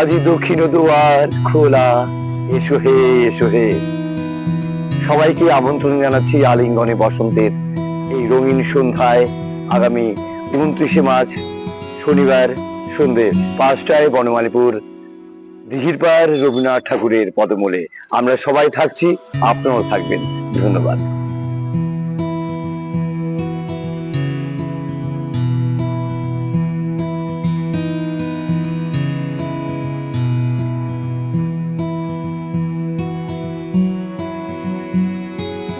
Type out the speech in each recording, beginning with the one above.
আজি দক্ষিণ দুয়ার খোলা, এসো হে এসো হে। সবাইকে আমন্ত্রণ জানাচ্ছি আলিঙ্গনে বসন্তের এই রঙিন সন্ধ্যায়। আগামী 29শে মার্চ শনিবার সন্ধ্যে 5টায় বনমালীপুর দিঘির পাড় রবীন্দ্রনাথ ঠাকুরের পদমূলে আমরা সবাই থাকছি, আপনারাও থাকবেন। ধন্যবাদ।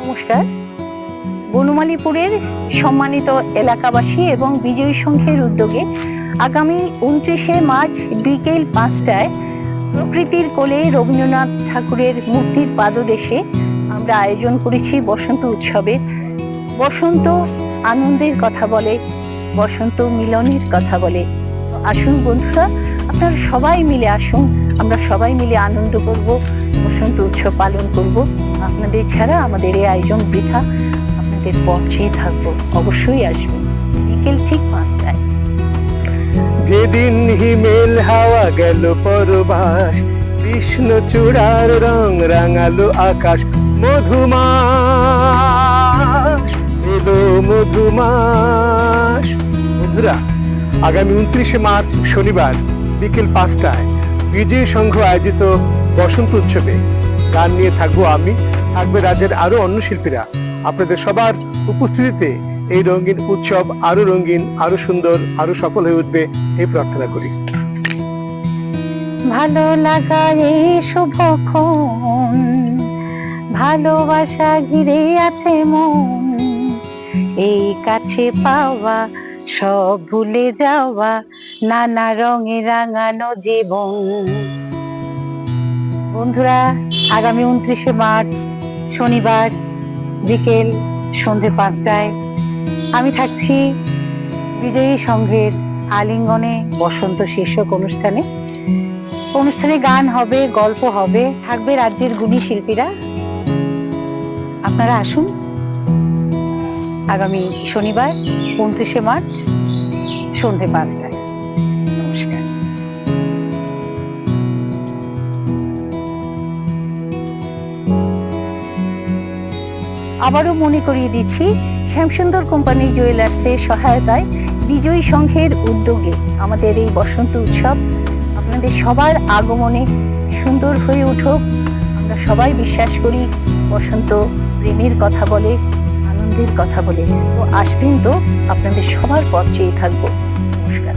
নমস্কার। বনমালীপুরের সম্মানিত এলাকাবাসী এবং বিজয়ী সংঘের উদ্যোগে আগামী 29শে মার্চ বিকেল 5টায় প্রকৃতির কোলে রবীন্দ্রনাথ ঠাকুরের মূর্তির পাদদেশে আমরা আয়োজন করেছি বসন্ত উৎসবের। বসন্ত আনন্দের কথা বলে, বসন্ত মিলনের কথা বলে। আসুন বন্ধুরা, আপনারা সবাই মিলে আসুন, আমরা সবাই মিলে আনন্দ করব, বসন্ত উৎসব পালন করব। আপনাদের ছাড়া আমাদের এই আয়োজন বৃথা। আপনাদের পথ চেয়ে থাকবো, অবশ্যই আসবেন বিকেল ঠিক 5টায়। যেদিন হিমেল হাওয়া গেল পরবাস, কৃষ্ণ চূড়ার রং রাঙালো আকাশ, মধুমাস এলো মধুমাস। বন্ধুরা, আগামী 29শে মার্চ শনিবার বিকেল 5টায় বিজয়ী সংঘ আয়োজিত বসন্ত উৎসবে গান নিয়ে থাকবো আমি, থাকবে রাজ্যের আরো অন্য শিল্পীরা। আপনাদের সবার উপস্থিতিতে এই রঙিন উৎসব আরো রঙিন, আরো সুন্দর, আরো সফল হয়ে উঠবে এই প্রার্থনা করি। ভালো লাগা এই শুভক্ষণ, ভালোবাসা ঘিরে আছে মন, এই কাছে পাওয়া সব ভুলে যাওয়া, নানা রঙে রাঙানো জীবন। বন্ধুরা, আগামী 29শে মার্চ শনিবার বিকেল সন্ধ্যে 5টায় আমি থাকছি বিজয়ী সংঘের আলিঙ্গনে বসন্ত শীর্ষক অনুষ্ঠানে গান হবে, গল্প হবে, থাকবে রাজ্যের গুণী শিল্পীরা। আপনারা আসুন আগামী শনিবার 29শে মার্চ সন্ধ্যে 5টায়। নমস্কার। আবারও মনে করিয়ে দিচ্ছি, শ্যামসুন্দর কোম্পানি জুয়েলার্সের সহায়তায় বিজয়ী সংঘের উদ্যোগে আমাদের এই বসন্ত উৎসব আপনাদের সবার আগমনে সুন্দর হয়ে উঠুক। আমরা সবাই বিশ্বাস করি বসন্ত প্রেমের কথা বলে, আনন্দের কথা বলে। তো আসবেন তো, আপনাদের সবার পথ চেয়ে থাকবো। নমস্কার।